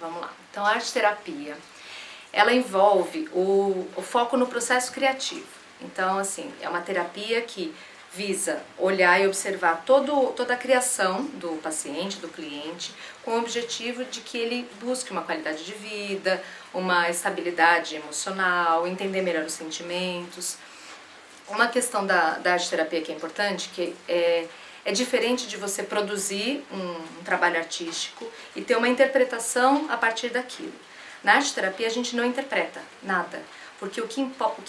Vamos lá. Então, a arte-terapia, ela envolve o foco no processo criativo. Então, assim, é uma terapia que visa olhar e observar toda a criação do paciente, do cliente, com o objetivo de que ele busque uma qualidade de vida, uma estabilidade emocional, entender melhor os sentimentos. Uma questão da arte-terapia que é importante, que é diferente de você produzir um trabalho artístico e ter uma interpretação a partir daquilo. Na arte-terapia a gente não interpreta nada, porque o que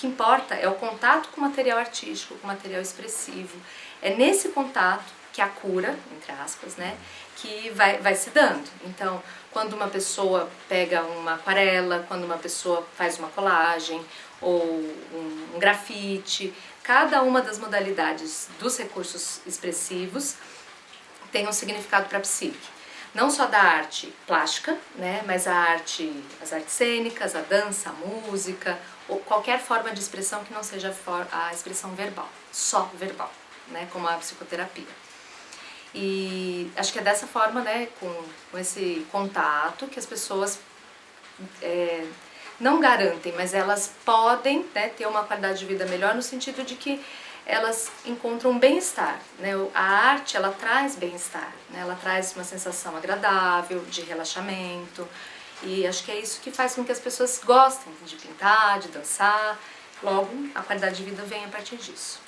importa é o contato com o material artístico, com o material expressivo. É nesse contato que a cura, entre aspas, né, que vai se dando. Então, quando uma pessoa pega uma aquarela, quando uma pessoa faz uma colagem ou um grafite, cada uma das modalidades dos recursos expressivos tem um significado para a psique. Não só da arte plástica, né, mas as artes cênicas, a dança, a música, ou qualquer forma de expressão que não seja a expressão verbal, só verbal, né, como a psicoterapia. E acho que é dessa forma, né, com esse contato, que as pessoas não garantem, mas elas podem, né, ter uma qualidade de vida melhor no sentido de que elas encontram bem-estar, né? A arte, ela traz bem-estar, né? Ela traz uma sensação agradável, de relaxamento, e acho que é isso que faz com que as pessoas gostem de pintar, de dançar, logo a qualidade de vida vem a partir disso.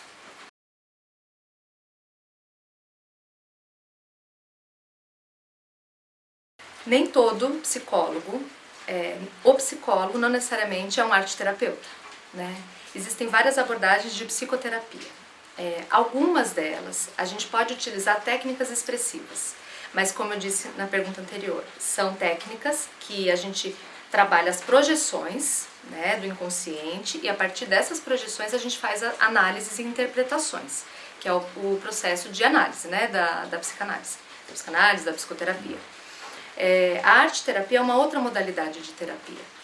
Nem todo psicólogo, o psicólogo não necessariamente é um arte-terapeuta, né? Existem várias abordagens de psicoterapia. Algumas delas a gente pode utilizar técnicas expressivas, mas como eu disse na pergunta anterior, são técnicas que a gente trabalha as projeções, né, do inconsciente, e a partir dessas projeções a gente faz análises e interpretações, que é o processo de análise, né, da psicanálise, da psicoterapia. A arte-terapia é uma outra modalidade de terapia.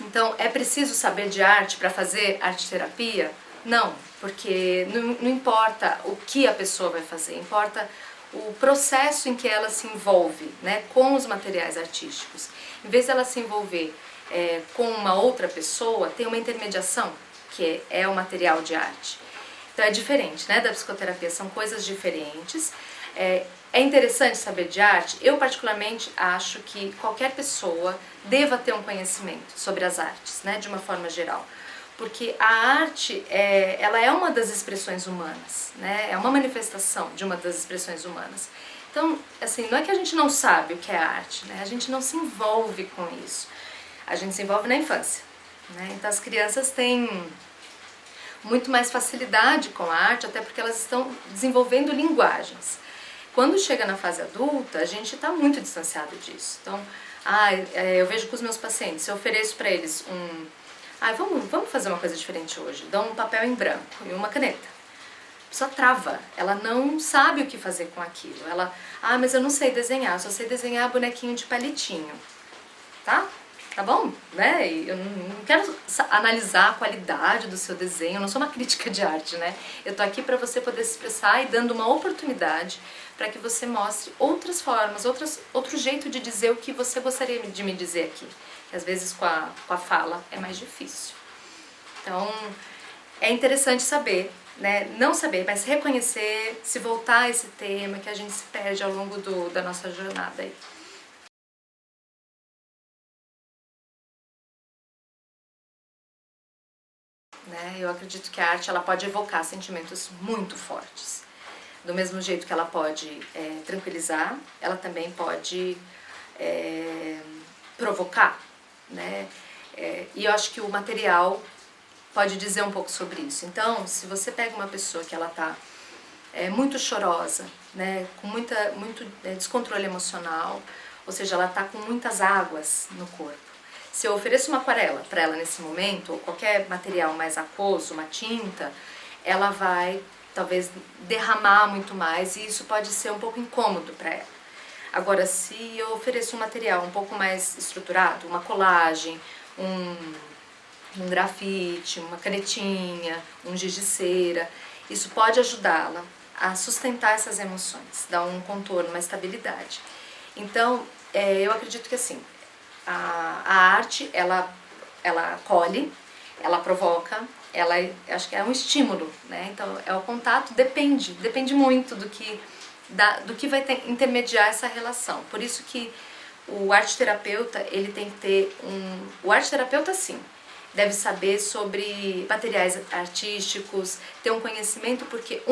Então, é preciso saber de arte para fazer arte-terapia? Não, porque não importa o que a pessoa vai fazer, importa o processo em que ela se envolve, né, com os materiais artísticos. Em vez de ela se envolver com uma outra pessoa, tem uma intermediação, que é o material de arte. Então é diferente, né, da psicoterapia, são coisas diferentes. É interessante saber de arte. Eu particularmente acho que qualquer pessoa deva ter um conhecimento sobre as artes, né, de uma forma geral. Porque a arte, ela é uma das expressões humanas, né, é uma manifestação de uma das expressões humanas. Então, assim, não é que a gente não sabe o que é arte, né, a gente não se envolve com isso. A gente se envolve na infância, né, então as crianças têm muito mais facilidade com a arte, até porque elas estão desenvolvendo linguagens. Quando chega na fase adulta, a gente está muito distanciado disso. Então, eu vejo com os meus pacientes, eu ofereço para eles vamos fazer uma coisa diferente hoje. Dá um papel em branco e uma caneta. A pessoa trava, ela não sabe o que fazer com aquilo. Ela, mas eu não sei desenhar, eu só sei desenhar bonequinho de palitinho. Tá bom? Né? Eu não quero analisar a qualidade do seu desenho, eu não sou uma crítica de arte, né? Eu tô aqui para você poder se expressar e dando uma oportunidade para que você mostre outras formas, outro jeito de dizer o que você gostaria de me dizer aqui. Que às vezes com a fala é mais difícil. Então, é interessante saber, né? Não saber, mas reconhecer, se voltar a esse tema que a gente se perde ao longo da nossa jornada aí. Né? Eu acredito que a arte ela pode evocar sentimentos muito fortes. Do mesmo jeito que ela pode tranquilizar, ela também pode provocar, né? E eu acho que o material pode dizer um pouco sobre isso. Então, se você pega uma pessoa que ela está muito chorosa, né, com muito descontrole emocional, ou seja, ela está com muitas águas no corpo. Se eu ofereço uma aquarela para ela nesse momento, ou qualquer material mais aquoso, uma tinta, ela vai talvez derramar muito mais e isso pode ser um pouco incômodo para ela. Agora, se eu ofereço um material um pouco mais estruturado, uma colagem, um grafite, uma canetinha, um giz de cera, isso pode ajudá-la a sustentar essas emoções, dar um contorno, uma estabilidade. Então, eu acredito que assim, A arte, ela acolhe, ela provoca, ela acho que é um estímulo, né? Então é o contato, depende muito do que vai intermediar essa relação. Por isso que o arte-terapeuta, ele tem que ter o arte-terapeuta, sim, deve saber sobre materiais artísticos, ter um conhecimento, porque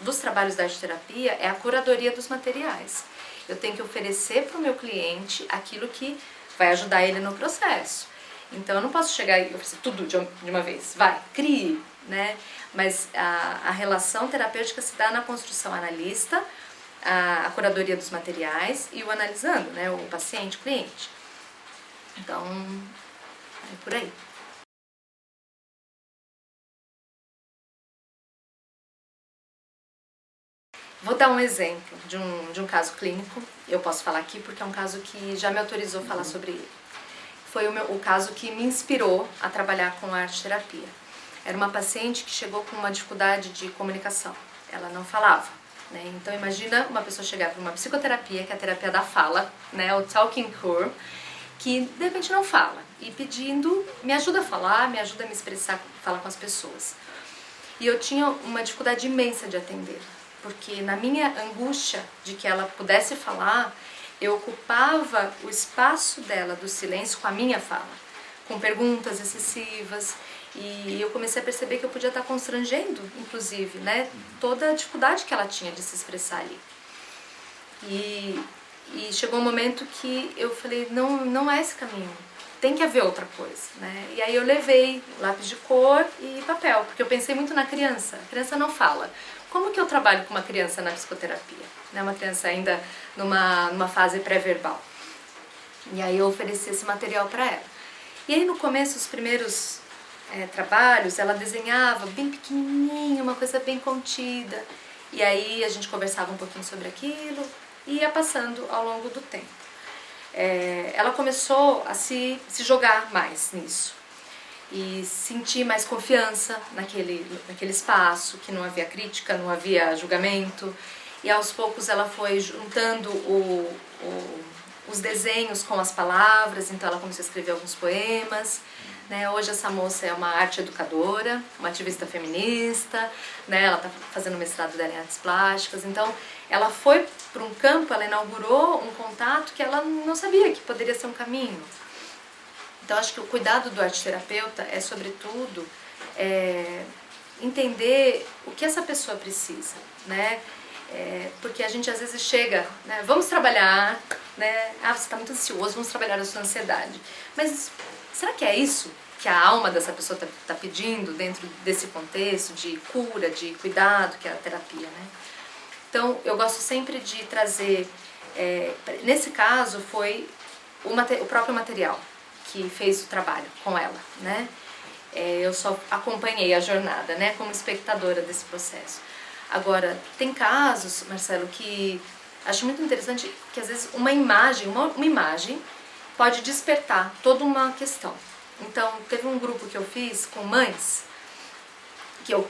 dos trabalhos da arte-terapia é a curadoria dos materiais. Eu tenho que oferecer para o meu cliente aquilo que vai ajudar ele no processo. Então eu não posso chegar e oferecer tudo de uma vez. Vai, crie, né? Mas a relação terapêutica se dá na construção analista, a curadoria dos materiais e o analisando, né? O paciente, o cliente. Então, é por aí. Vou dar um exemplo de um caso clínico. Eu posso falar aqui porque é um caso que já me autorizou a falar sobre ele. Foi o caso que me inspirou a trabalhar com a arte-terapia. Era uma paciente que chegou com uma dificuldade de comunicação. Ela não falava, né? Então imagina uma pessoa chegar para uma psicoterapia, que é a terapia da fala, né? O talking cure, que de repente não fala e pedindo, me ajuda a falar, me ajuda a me expressar, falar com as pessoas. E eu tinha uma dificuldade imensa de atender, porque na minha angústia de que ela pudesse falar, eu ocupava o espaço dela do silêncio com a minha fala, com perguntas excessivas, e eu comecei a perceber que eu podia estar constrangendo, inclusive, né, toda a dificuldade que ela tinha de se expressar ali. E chegou um momento que eu falei, não é esse caminho, tem que haver outra coisa, né? E aí eu levei lápis de cor e papel, porque eu pensei muito na criança. A criança não fala. Como que eu trabalho com uma criança na psicoterapia? Né? Uma criança ainda numa fase pré-verbal. E aí eu ofereci esse material para ela. E aí no começo, os primeiros trabalhos, ela desenhava bem pequenininho, uma coisa bem contida. E aí a gente conversava um pouquinho sobre aquilo e ia passando ao longo do tempo. Ela começou a se jogar mais nisso e sentir mais confiança naquele espaço, que não havia crítica, não havia julgamento, e aos poucos ela foi juntando os desenhos com as palavras, então ela começou a escrever alguns poemas, né? Hoje essa moça é uma arte educadora, uma ativista feminista, né? Ela está fazendo o mestrado dela em artes plásticas, então ela foi para um campo, ela inaugurou um contato que ela não sabia que poderia ser um caminho. Então acho que o cuidado do arte-terapeuta é, sobretudo, entender o que essa pessoa precisa, né? Porque a gente às vezes chega, né? Vamos trabalhar, né? Ah, você está muito ansioso, vamos trabalhar a sua ansiedade. Mas será que é isso que a alma dessa pessoa está pedindo dentro desse contexto de cura, de cuidado, que é a terapia, né? Então eu gosto sempre de trazer, nesse caso foi o próprio material que fez o trabalho com ela, né? Eu só acompanhei a jornada, né, como espectadora desse processo. Agora, tem casos, Marcelo, que acho muito interessante que às vezes uma imagem pode despertar toda uma questão. Então, teve um grupo que eu fiz com mães, que eu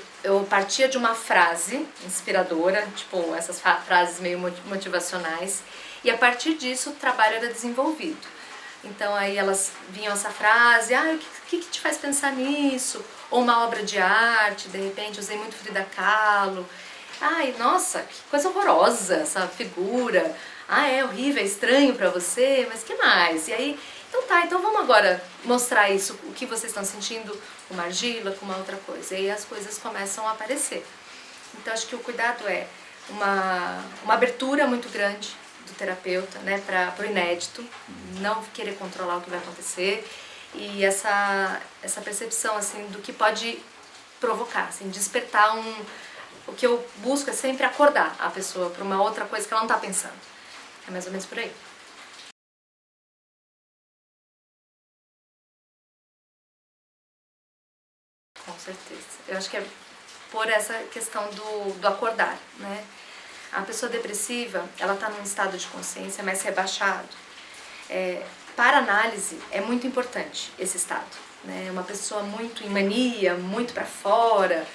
partia de uma frase inspiradora, tipo essas frases meio motivacionais, e a partir disso o trabalho era desenvolvido. Então aí elas vinham essa frase, o que te faz pensar nisso? Ou uma obra de arte, de repente usei muito Frida Kahlo. Ai, nossa, que coisa horrorosa essa figura. É horrível, é estranho pra você, mas que mais? E aí, então vamos agora mostrar isso, o que vocês estão sentindo com uma argila, com uma outra coisa. E aí as coisas começam a aparecer. Então acho que o cuidado é uma abertura muito grande do terapeuta, né, para o inédito, não querer controlar o que vai acontecer, e essa percepção assim do que pode provocar, assim, despertar o que eu busco é sempre acordar a pessoa para uma outra coisa que ela não está pensando. É mais ou menos por aí. Com certeza. Eu acho que é por essa questão do acordar, né? A pessoa depressiva, ela está num estado de consciência mais rebaixado. Para análise, é muito importante esse estado, né? Uma pessoa muito em mania, muito para fora,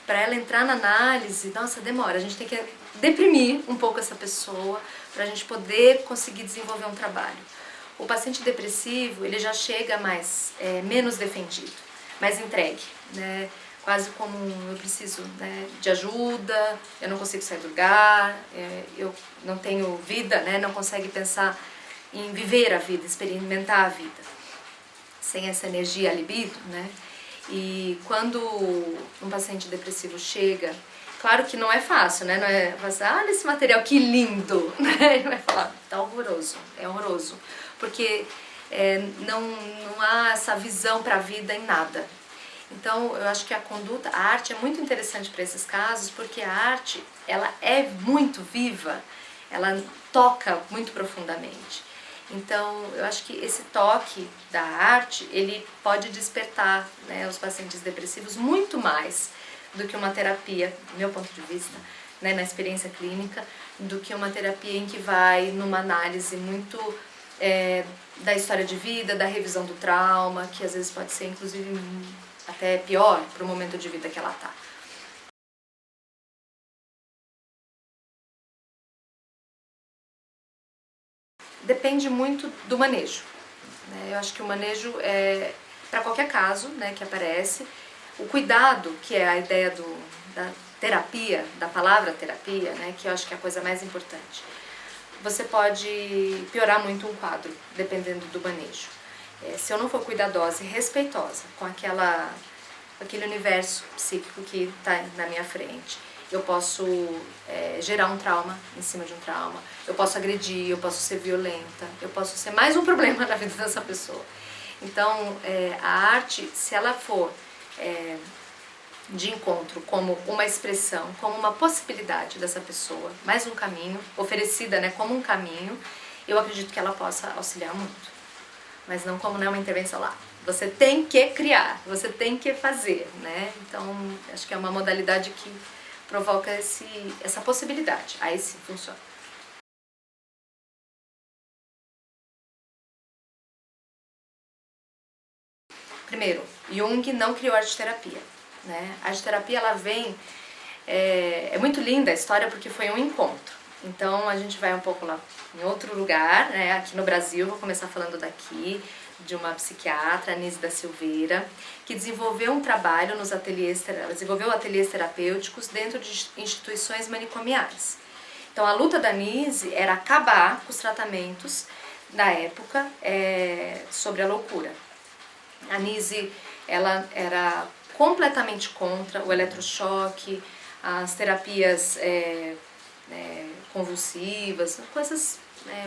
para ela entrar na análise, nossa, demora. A gente tem que deprimir um pouco essa pessoa para a gente poder conseguir desenvolver um trabalho. o paciente depressivo ele já chega mais, menos defendido, mais entregue, né? Quase como eu preciso, né, de ajuda, eu não consigo sair do lugar, eu não tenho vida, né, não consegue pensar em viver a vida, experimentar a vida, sem essa energia, a libido, né? E quando um paciente depressivo chega, claro que não é fácil, né? Não é falar, olha esse material, que lindo, né? Ele vai falar, tá horroroso, é horroroso, porque não há essa visão para a vida em nada. Então, eu acho que a conduta, a arte é muito interessante para esses casos, porque a arte, ela é muito viva, ela toca muito profundamente. Então, eu acho que esse toque da arte, ele pode despertar, né, os pacientes depressivos muito mais do que uma terapia, do meu ponto de vista, né, na experiência clínica, do que uma terapia em que vai numa análise muito da história de vida, da revisão do trauma, que às vezes pode ser inclusive até pior para o momento de vida que ela está. Depende muito do manejo, né? Eu acho que o manejo é para qualquer caso, né, que aparece. O cuidado, que é a ideia da terapia, da palavra terapia, né, que eu acho que é a coisa mais importante. Você pode piorar muito um quadro, dependendo do manejo. Se eu não for cuidadosa e respeitosa com aquele universo psíquico que está na minha frente, eu posso gerar um trauma em cima de um trauma, eu posso agredir, eu posso ser violenta, eu posso ser mais um problema na vida dessa pessoa. Então, a arte, se ela for de encontro como uma expressão, como uma possibilidade dessa pessoa, mais um caminho, oferecida, né, como um caminho, eu acredito que ela possa auxiliar muito. Mas não como, né, uma intervenção lá. Você tem que criar, você tem que fazer, né? Então, acho que é uma modalidade que provoca essa possibilidade. Aí sim funciona. Primeiro, Jung não criou arte-terapia, né? A arte-terapia, ela vem... É muito linda a história porque foi um encontro. Então, a gente vai um pouco lá em outro lugar, né? Aqui no Brasil, vou começar falando daqui, de uma psiquiatra, Anísia da Silveira, que desenvolveu um trabalho nos desenvolveu ateliês terapêuticos dentro de instituições manicomiais. Então, a luta da Anísia era acabar com os tratamentos da época sobre a loucura. A Anísia, ela era completamente contra o eletrochoque, as terapias convulsivas, coisas,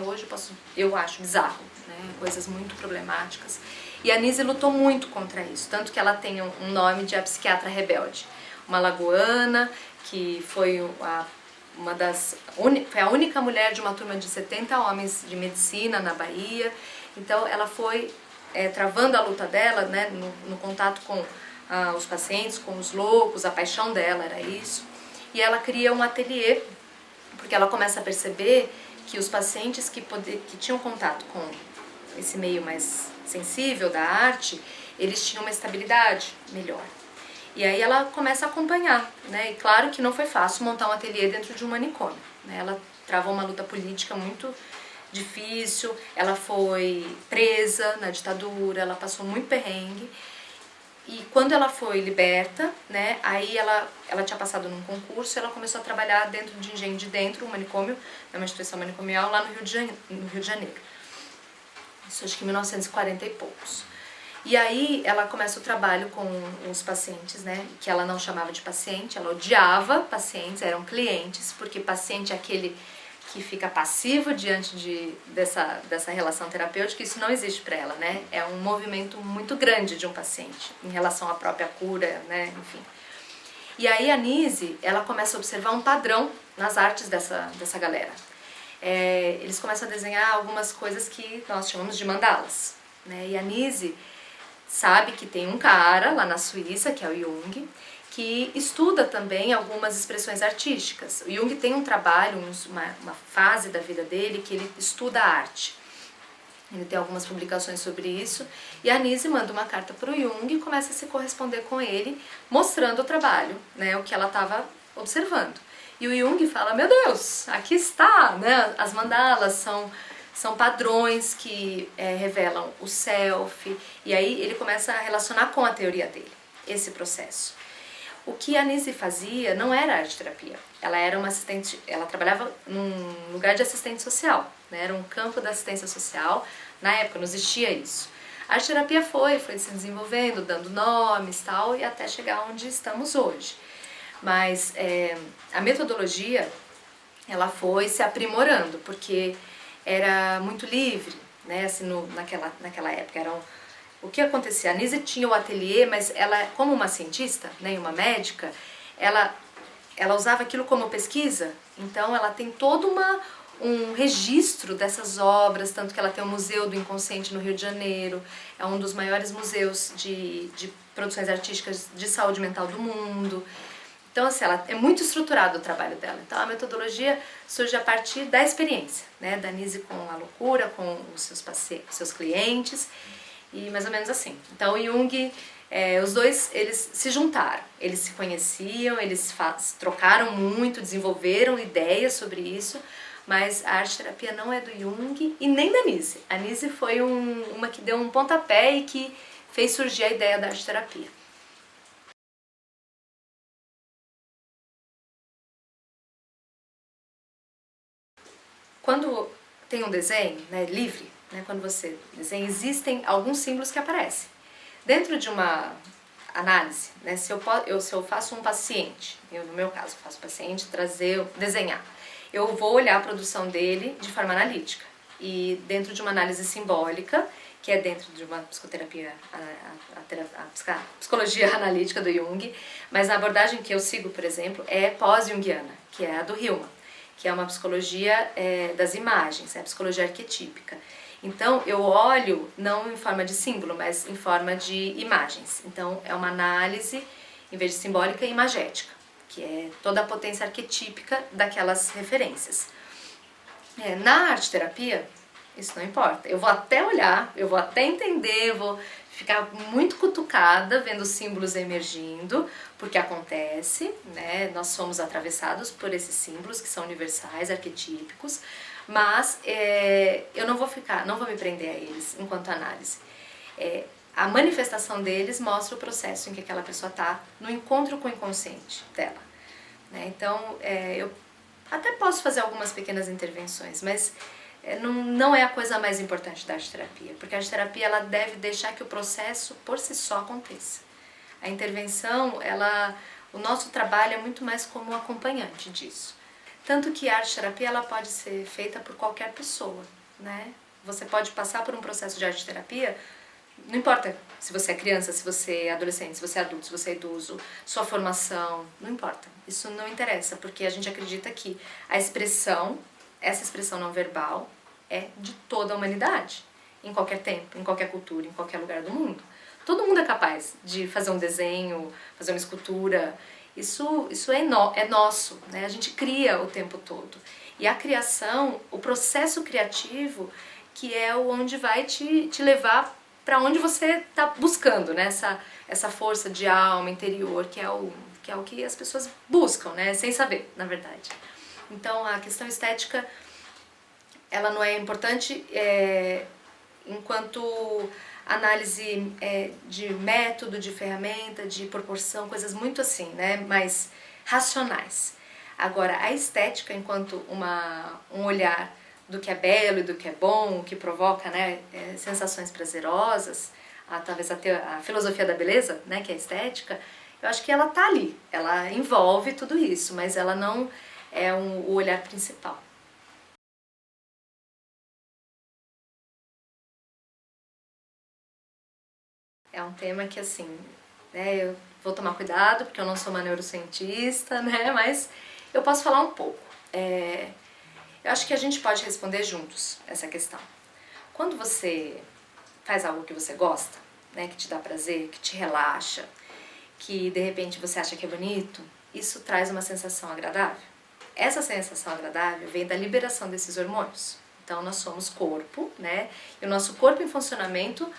hoje eu acho bizarro, né, coisas muito problemáticas. E a Anísia lutou muito contra isso, tanto que ela tem um nome de a psiquiatra rebelde. Uma lagoana que foi foi a única mulher de uma turma de 70 homens de medicina na Bahia. Então ela foi travando a luta dela, né, no contato com os pacientes, com os loucos, a paixão dela era isso. E ela cria um ateliê, porque ela começa a perceber que os pacientes que tinham contato com esse meio mais sensível da arte, eles tinham uma estabilidade melhor. E aí ela começa a acompanhar, né? E claro que não foi fácil montar um ateliê dentro de um manicômio, né? Ela travou uma luta política muito difícil, ela foi presa na ditadura, ela passou muito perrengue. E quando ela foi liberta, né, aí ela tinha passado num concurso e ela começou a trabalhar dentro de Engenho de Dentro, um manicômio, uma instituição manicomial lá no Rio de Janeiro. Isso acho que em 1940 e poucos. E aí ela começa o trabalho com os pacientes, né, que ela não chamava de paciente, ela odiava pacientes, eram clientes, porque paciente é aquele que fica passivo diante dessa relação terapêutica. Isso não existe para ela, né? É um movimento muito grande de um paciente em relação à própria cura, né? Enfim. E aí a Anísia, ela começa a observar um padrão nas artes dessa galera. Eles começam a desenhar algumas coisas que nós chamamos de mandalas, né? E a Anísia sabe que tem um cara lá na Suíça, que é o Jung, que estuda também algumas expressões artísticas. O Jung tem um trabalho, uma fase da vida dele que ele estuda a arte. Ele tem algumas publicações sobre isso. E a Anísia manda uma carta para o Jung e começa a se corresponder com ele, mostrando o trabalho, né, o que ela estava observando. E o Jung fala, meu Deus, aqui está, né, as mandalas são padrões que revelam o self, e aí ele começa a relacionar com a teoria dele, esse processo. O que a Nise fazia não era arte-terapia, ela era uma assistente, ela trabalhava num lugar de assistente social, né? Era um campo da assistência social, na época não existia isso. A arte-terapia foi se desenvolvendo, dando nomes tal, e até chegar onde estamos hoje. Mas a metodologia, ela foi se aprimorando, porque era muito livre, né? Assim, naquela época, o que acontecia? A Nise tinha o ateliê, mas ela, como uma cientista, né, uma médica, ela usava aquilo como pesquisa, então ela tem todo um registro dessas obras, tanto que ela tem o Museu do Inconsciente no Rio de Janeiro, é um dos maiores museus de produções artísticas de saúde mental do mundo. Então, assim, ela é muito estruturado o trabalho dela. Então, a metodologia surge a partir da experiência, né, da Nise com a loucura, com os seus clientes, e mais ou menos assim. Então, o Jung, os dois, eles se juntaram, eles se conheciam, eles trocaram muito, desenvolveram ideias sobre isso, mas a arte-terapia não é do Jung e nem da Nise. A Nise foi uma que deu um pontapé e que fez surgir a ideia da arte-terapia. Quando tem um desenho, né, livre, né, quando você desenha, existem alguns símbolos que aparecem. Dentro de uma análise, né, se eu faço um paciente, no meu caso, faço o paciente desenhar, eu vou olhar a produção dele de forma analítica. E dentro de uma análise simbólica, que é dentro de uma psicoterapia, a psicologia analítica do Jung, mas a abordagem que eu sigo, por exemplo, é pós-junguiana, que é a do Hillman, que é uma psicologia das imagens, é a psicologia arquetípica. Então, eu olho não em forma de símbolo, mas em forma de imagens. Então, é uma análise, em vez de simbólica, imagética, que é toda a potência arquetípica daquelas referências. Na arte-terapia, isso não importa. Eu vou até olhar, eu vou até entender, eu vou ficar muito cutucada vendo os símbolos emergindo, porque acontece, né? Nós somos atravessados por esses símbolos que são universais, arquetípicos, mas eu não vou me prender a eles enquanto análise. A manifestação deles mostra o processo em que aquela pessoa está no encontro com o inconsciente dela, né? Então, eu até posso fazer algumas pequenas intervenções, mas não é a coisa mais importante da arte-terapia, porque a arte-terapia ela deve deixar que o processo por si só aconteça. A intervenção, o nosso trabalho é muito mais como acompanhante disso. Tanto que a arte-terapia ela pode ser feita por qualquer pessoa, né? Você pode passar por um processo de arte-terapia, não importa se você é criança, se você é adolescente, se você é adulto, se você é idoso, sua formação, não importa. Isso não interessa, porque a gente acredita que essa expressão não verbal é de toda a humanidade, em qualquer tempo, em qualquer cultura, em qualquer lugar do mundo. Todo mundo é capaz de fazer um desenho, fazer uma escultura. Isso é nosso, né? A gente cria o tempo todo. E a criação, o processo criativo, que é onde vai te levar para onde você está buscando, né? Essa força de alma interior, que é o que as pessoas buscam, né? Sem saber, na verdade. Então, a questão estética, ela não é importante enquanto análise de método, de ferramenta, de proporção, coisas muito assim, né? Mais racionais. Agora, a estética, enquanto um olhar do que é belo e do que é bom, que provoca, né, sensações prazerosas, talvez a filosofia da beleza, né, que é a estética, eu acho que ela tá ali, ela envolve tudo isso, mas ela não é o olhar principal. É um tema que, assim, né, eu vou tomar cuidado, porque eu não sou uma neurocientista, né, mas eu posso falar um pouco. Eu acho que a gente pode responder juntos essa questão. Quando você faz algo que você gosta, né, que te dá prazer, que te relaxa, que de repente você acha que é bonito, isso traz uma sensação agradável. Essa sensação agradável vem da liberação desses hormônios. Então nós somos corpo, né, e o nosso corpo em funcionamento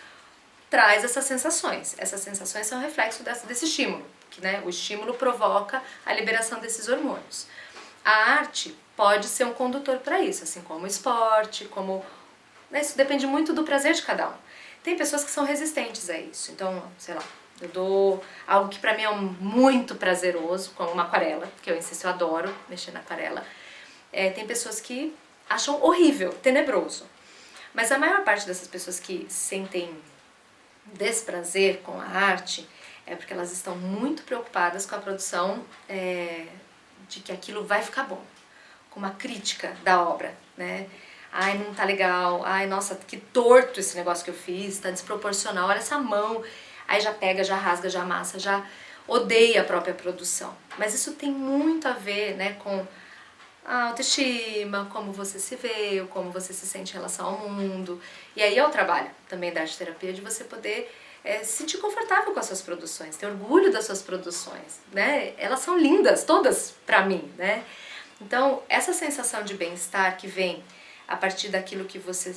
traz essas sensações. Essas sensações são reflexo desse estímulo, que, né, o estímulo provoca a liberação desses hormônios. A arte pode ser um condutor para isso, assim como o esporte, como né? Isso depende muito do prazer de cada um. Tem pessoas que são resistentes a isso, então, sei lá, eu dou algo que pra mim é muito prazeroso, como uma aquarela, que eu insisto, eu adoro mexer na aquarela. Tem pessoas que acham horrível, tenebroso. Mas a maior parte dessas pessoas que sentem desprazer com a arte é porque elas estão muito preocupadas com a produção de que aquilo vai ficar bom, com uma crítica da obra, né? Ai, não tá legal, ai, nossa, que torto esse negócio que eu fiz, tá desproporcional, olha essa mão. Aí já pega, já rasga, já amassa, já odeia a própria produção. Mas isso tem muito a ver, né, com a autoestima, como você se vê, como você se sente em relação ao mundo. E aí é o trabalho também da arte-terapia de você poder se sentir confortável com as suas produções, ter orgulho das suas produções, né? Elas são lindas, todas pra mim, né? Então, essa sensação de bem-estar que vem a partir daquilo que você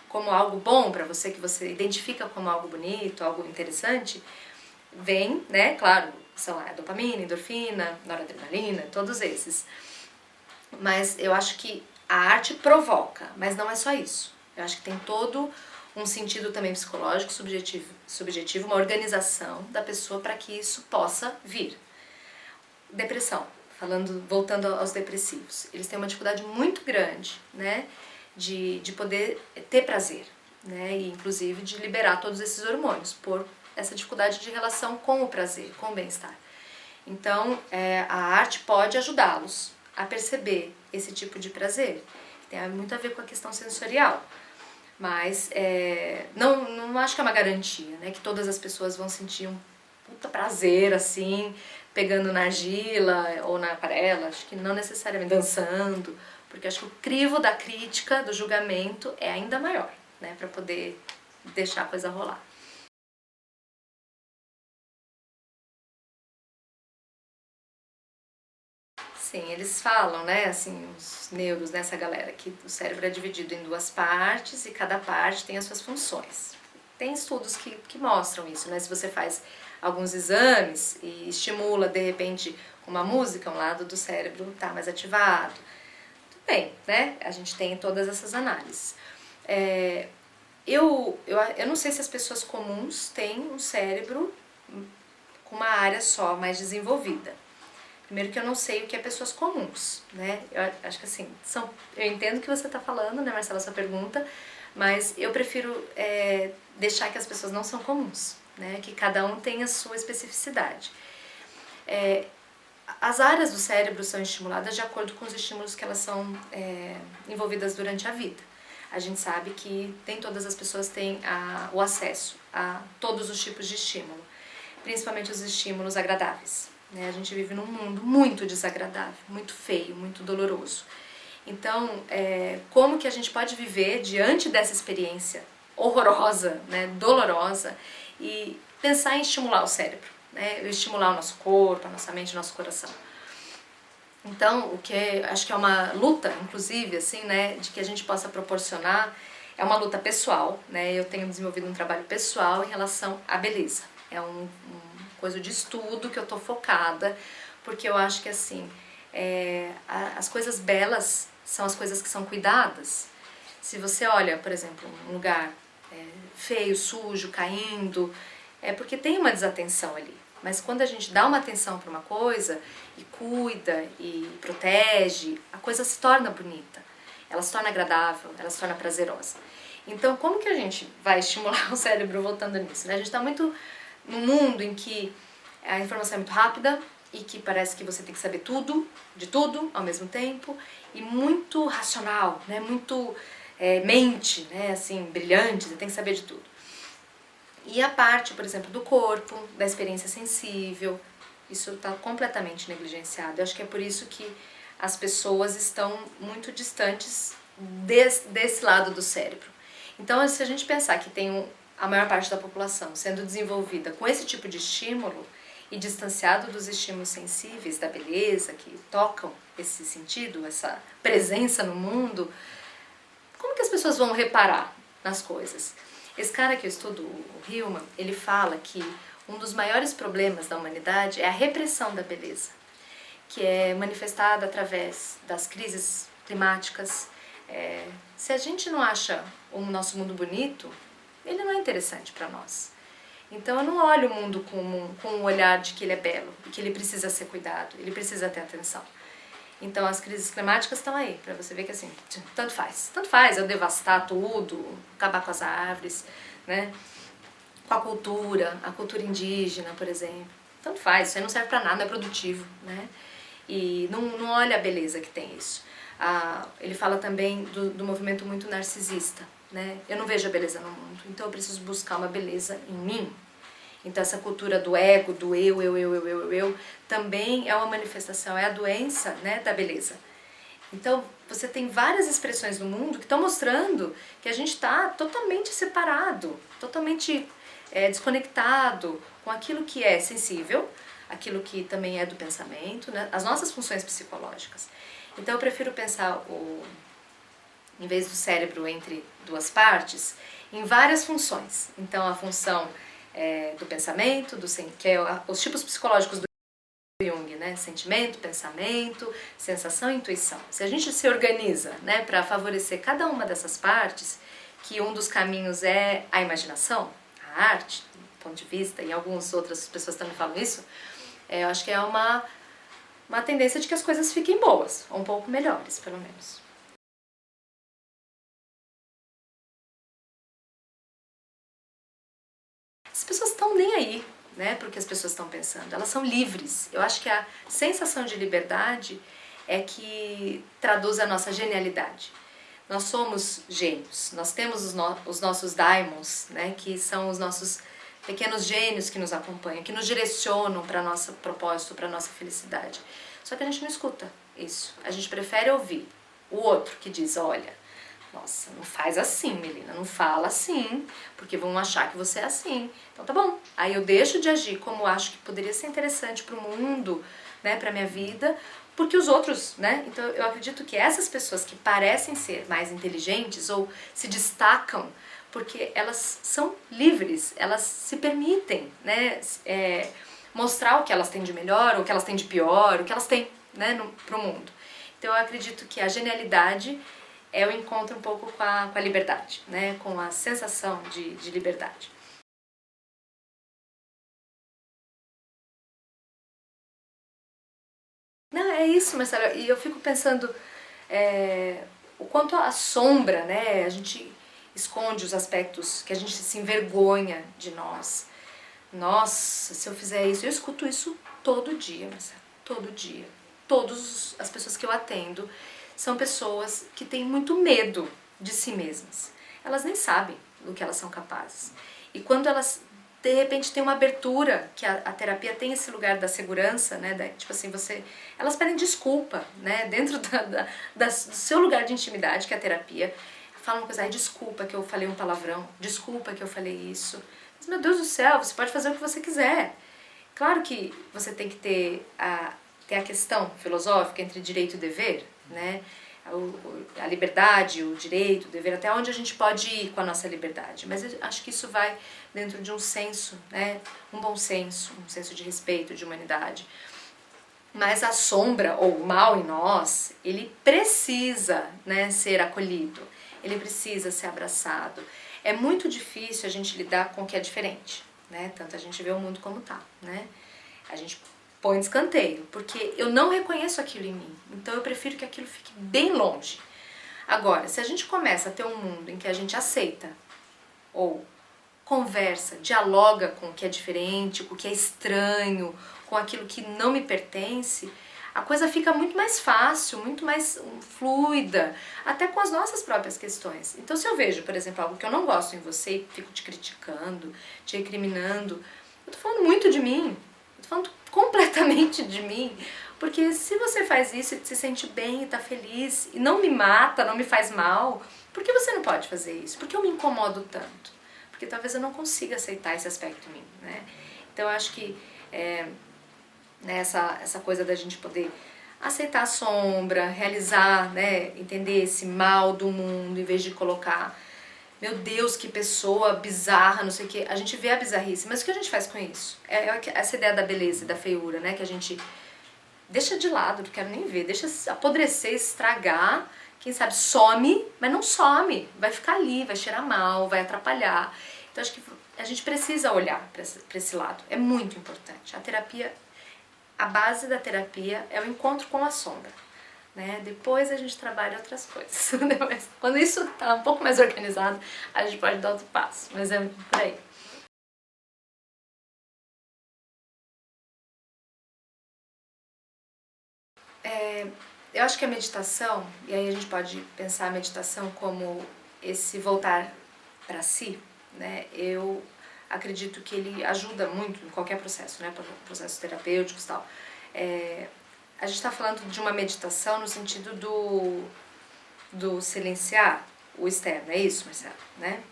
como algo bom pra você, que você identifica como algo bonito, algo interessante, vem, né, claro, são a dopamina, endorfina, noradrenalina, todos esses. Mas eu acho que a arte provoca, mas não é só isso. Eu acho que tem todo um sentido também psicológico, subjetivo, uma organização da pessoa para que isso possa vir. Depressão, voltando aos depressivos, eles têm uma dificuldade muito grande, né, de poder ter prazer, né, e inclusive de liberar todos esses hormônios por essa dificuldade de relação com o prazer, com o bem-estar. Então, a arte pode ajudá-los a perceber esse tipo de prazer, que tem muito a ver com a questão sensorial, mas não acho que é uma garantia, né, que todas as pessoas vão sentir um puta prazer, assim, pegando na argila ou na aquarela, acho que não necessariamente dançando, porque acho que o crivo da crítica, do julgamento, é ainda maior, né, para poder deixar a coisa rolar. Sim, eles falam, né, assim, os neuros, né, essa galera, que o cérebro é dividido em duas partes e cada parte tem as suas funções. Tem estudos que mostram isso, né, se você faz alguns exames e estimula, de repente, uma música, um lado do cérebro está mais ativado. Tudo bem, né, a gente tem todas essas análises. Eu não sei se as pessoas comuns têm um cérebro com uma área só mais desenvolvida. Primeiro que eu não sei o que é pessoas comuns, né? Eu acho que assim, eu entendo o que você está falando, né, Marcela, sua pergunta, mas eu prefiro deixar que as pessoas não são comuns, né? Que cada um tem a sua especificidade. As áreas do cérebro são estimuladas de acordo com os estímulos que elas são envolvidas durante a vida. A gente sabe que nem todas as pessoas têm o acesso a todos os tipos de estímulo, principalmente os estímulos agradáveis. A gente vive num mundo muito desagradável, muito feio, muito doloroso. Então, como que a gente pode viver diante dessa experiência horrorosa, né, dolorosa, e pensar em estimular o cérebro, né, estimular o nosso corpo, a nossa mente, o nosso coração. Então, o que acho que é uma luta, inclusive, assim, né, de que a gente possa proporcionar, é uma luta pessoal, né, eu tenho desenvolvido um trabalho pessoal em relação à beleza. É coisa de estudo que eu tô focada, porque eu acho que assim, as coisas belas são as coisas que são cuidadas. Se você olha, por exemplo, um lugar feio, sujo, caindo, é porque tem uma desatenção ali. Mas quando a gente dá uma atenção para uma coisa e cuida e protege, a coisa se torna bonita, ela se torna agradável, ela se torna prazerosa. Então, como que a gente vai estimular o cérebro voltando nisso, né? A gente está muito num mundo em que a informação é muito rápida e que parece que você tem que saber tudo, de tudo, ao mesmo tempo, e muito racional, né? Muito mente, né? Assim, brilhante, você tem que saber de tudo. E a parte, por exemplo, do corpo, da experiência sensível, isso está completamente negligenciado. Eu acho que é por isso que as pessoas estão muito distantes desse lado do cérebro. Então, se a gente pensar que tem a maior parte da população sendo desenvolvida com esse tipo de estímulo e distanciado dos estímulos sensíveis da beleza, que tocam esse sentido, essa presença no mundo, como que as pessoas vão reparar nas coisas? Esse cara que eu estudo, o Hillman, ele fala que um dos maiores problemas da humanidade é a repressão da beleza, que é manifestada através das crises climáticas, Se a gente não acha o nosso mundo bonito, ele não é interessante para nós. Então eu não olho o mundo com o olhar de que ele é belo, e que ele precisa ser cuidado, ele precisa ter atenção. Então as crises climáticas estão aí, para você ver que assim, tanto faz eu devastar tudo, acabar com as árvores, né? Com a cultura indígena, por exemplo. Tanto faz, isso aí não serve para nada, não é produtivo, né? E não olha a beleza que tem isso. Ele fala também do movimento muito narcisista, né? Eu não vejo a beleza no mundo, então eu preciso buscar uma beleza em mim. Então essa cultura do ego, do eu, também é uma manifestação, é a doença, né, da beleza. Então você tem várias expressões no mundo que estão mostrando que a gente está totalmente separado, totalmente desconectado com aquilo que é sensível, aquilo que também é do pensamento, né, as nossas funções psicológicas. Então eu prefiro pensar, em vez do cérebro entre duas partes, em várias funções. Então a função do pensamento, que é os tipos psicológicos do Jung, né? Sentimento, pensamento, sensação e intuição. Se a gente se organiza, né, para favorecer cada uma dessas partes, que um dos caminhos é a imaginação, a arte, do ponto de vista, e algumas outras pessoas também falam isso, eu acho que é uma tendência de que as coisas fiquem boas, ou um pouco melhores, pelo menos. As pessoas estão nem aí, né, porque as pessoas estão pensando, elas são livres. Eu acho que a sensação de liberdade é que traduz a nossa genialidade. Nós somos gênios, nós temos os nossos daimons, né, que são os nossos pequenos gênios que nos acompanham, que nos direcionam para nosso propósito, para nossa felicidade. Só que a gente não escuta isso, a gente prefere ouvir o outro que diz, olha, nossa, não faz assim, Melina, não fala assim, porque vão achar que você é assim. Então tá bom, aí eu deixo de agir como acho que poderia ser interessante para o mundo, né, para minha vida, porque os outros, né, então eu acredito que essas pessoas que parecem ser mais inteligentes ou se destacam, porque elas são livres, elas se permitem, né, mostrar o que elas têm de melhor, o que elas têm de pior, o que elas têm, né, pro mundo. Então eu acredito que a genialidade é o encontro um pouco com a liberdade, né? Com a sensação de liberdade. Não, é isso, Marcelo. E eu fico pensando o quanto a sombra, né? A gente esconde os aspectos que a gente se envergonha de nós. Nossa, se eu fizer isso, eu escuto isso todo dia, Marcelo, todo dia. Todas as pessoas que eu atendo são pessoas que têm muito medo de si mesmas. Elas nem sabem do que elas são capazes. E quando elas, de repente, têm uma abertura, que a terapia tem esse lugar da segurança, né? Tipo assim, elas pedem desculpa, né? Dentro do seu lugar de intimidade, que é a terapia, falam uma coisa, desculpa que eu falei um palavrão, desculpa que eu falei isso. Mas, meu Deus do céu, você pode fazer o que você quiser. Claro que você tem que ter a questão filosófica entre direito e dever, né? A liberdade, o direito, o dever, até onde a gente pode ir com a nossa liberdade. Mas eu acho que isso vai dentro de um senso, né? Um bom senso, um senso de respeito, de humanidade. Mas a sombra ou o mal em nós, ele precisa, né, ser acolhido, ele precisa ser abraçado. É muito difícil a gente lidar com o que é diferente, né? Tanto a gente vê o mundo como tá, né? A gente põe de escanteio, porque eu não reconheço aquilo em mim, então eu prefiro que aquilo fique bem longe. Agora, se a gente começa a ter um mundo em que a gente aceita, ou conversa, dialoga com o que é diferente, com o que é estranho, com aquilo que não me pertence, a coisa fica muito mais fácil, muito mais fluida, até com as nossas próprias questões. Então se eu vejo, por exemplo, algo que eu não gosto em você e fico te criticando, te recriminando, eu tô falando muito de mim, eu tô falando completamente de mim, porque se você faz isso e se sente bem e tá feliz, e não me mata, não me faz mal, por que você não pode fazer isso? Por que eu me incomodo tanto? Porque talvez eu não consiga aceitar esse aspecto em mim, né? Então eu acho que essa coisa da gente poder aceitar a sombra, realizar, né, entender esse mal do mundo, em vez de colocar, meu Deus, que pessoa bizarra, não sei o que, a gente vê a bizarrice, mas o que a gente faz com isso? Essa ideia da beleza e da feiura, né, que a gente deixa de lado, não quero nem ver, deixa apodrecer, estragar, quem sabe some, mas não some, vai ficar ali, vai cheirar mal, vai atrapalhar. Então acho que a gente precisa olhar para esse lado, é muito importante. A terapia, a base da terapia é o encontro com a sombra, né? Depois a gente trabalha outras coisas. Mas quando isso está um pouco mais organizado, a gente pode dar outro passo, mas é por aí. Eu acho que a meditação, e aí a gente pode pensar a meditação como esse voltar para si, né? Eu acredito que ele ajuda muito em qualquer processo, né? Processos terapêuticos e tal. A gente está falando de uma meditação no sentido do silenciar o externo, é isso, Marcelo, né?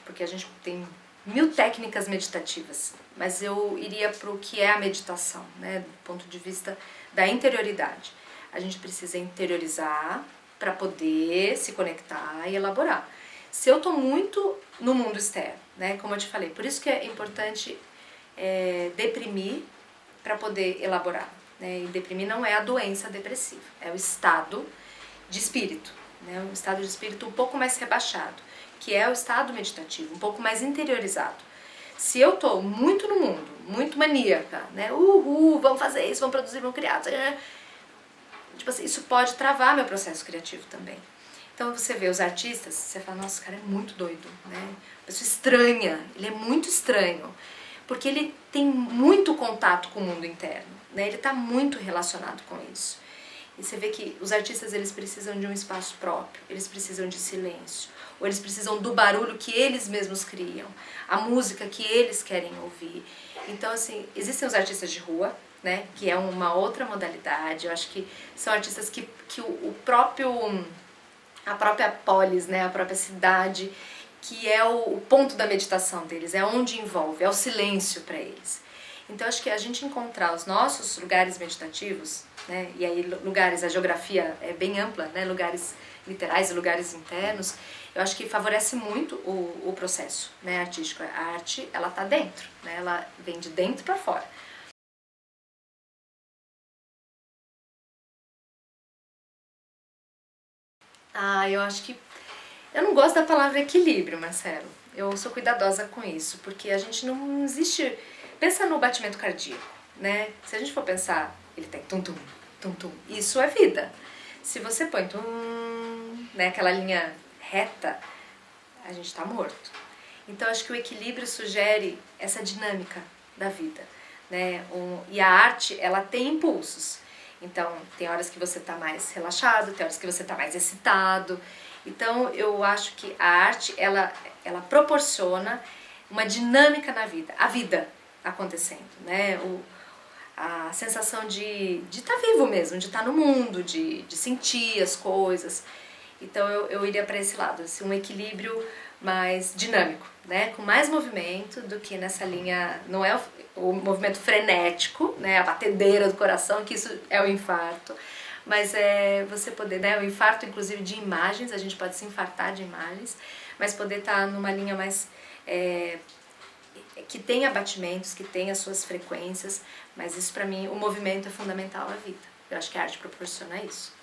Porque a gente tem 1000 técnicas meditativas, mas eu iria para o que é a meditação, né? Do ponto de vista da interioridade. A gente precisa interiorizar para poder se conectar e elaborar. Se eu estou muito no mundo externo, né? Como eu te falei, por isso que é importante deprimir para poder elaborar. Né? E deprimir não é a doença depressiva, é o estado de espírito, né? Um estado de espírito um pouco mais rebaixado, que é o estado meditativo, um pouco mais interiorizado. Se eu estou muito no mundo, muito maníaca, né? Vamos fazer isso, vamos produzir, vamos criar, tipo assim, isso pode travar meu processo criativo também. Então você vê os artistas, você fala, nossa, o cara é muito doido, né? Uma pessoa estranha, ele é muito estranho, porque ele tem muito contato com o mundo interno, né? Ele está muito relacionado com isso. E você vê que os artistas, eles precisam de um espaço próprio, eles precisam de silêncio, ou eles precisam do barulho que eles mesmos criam, a música que eles querem ouvir. Então, assim, existem os artistas de rua, né, que é uma outra modalidade. Eu acho que são artistas que a própria polis, né, a própria cidade, que é o ponto da meditação deles, é onde envolve, é o silêncio para eles. Então acho que a gente encontrar os nossos lugares meditativos, né, e aí lugares, a geografia é bem ampla, né, lugares literais e lugares internos, eu acho que favorece muito o processo, né, artístico. A arte, ela tá dentro, né, ela vem de dentro para fora. Eu acho que... Eu não gosto da palavra equilíbrio, Marcelo. Eu sou cuidadosa com isso, porque a gente não existe... Pensa no batimento cardíaco, né? Se a gente for pensar, ele tem tum-tum, tum-tum, isso é vida. Se você põe tum, né, aquela linha reta, a gente tá morto. Então acho que o equilíbrio sugere essa dinâmica da vida, né? E a arte, ela tem impulsos. Então, tem horas que você tá mais relaxado, tem horas que você tá mais excitado. Então, eu acho que a arte, ela proporciona uma dinâmica na vida, a vida acontecendo, né? A sensação de estar vivo mesmo, de estar no mundo, de sentir as coisas. Então, eu iria para esse lado, assim, um equilíbrio mais dinâmico, né? Com mais movimento do que nessa linha, não é o movimento frenético, né? A batedeira do coração, que isso é o infarto, mas é você poder, né? O infarto, inclusive, de imagens, a gente pode se infartar de imagens, mas poder estar numa linha mais que tenha batimentos, que tenha as suas frequências, mas isso para mim, o movimento é fundamental à vida. Eu acho que a arte proporciona isso.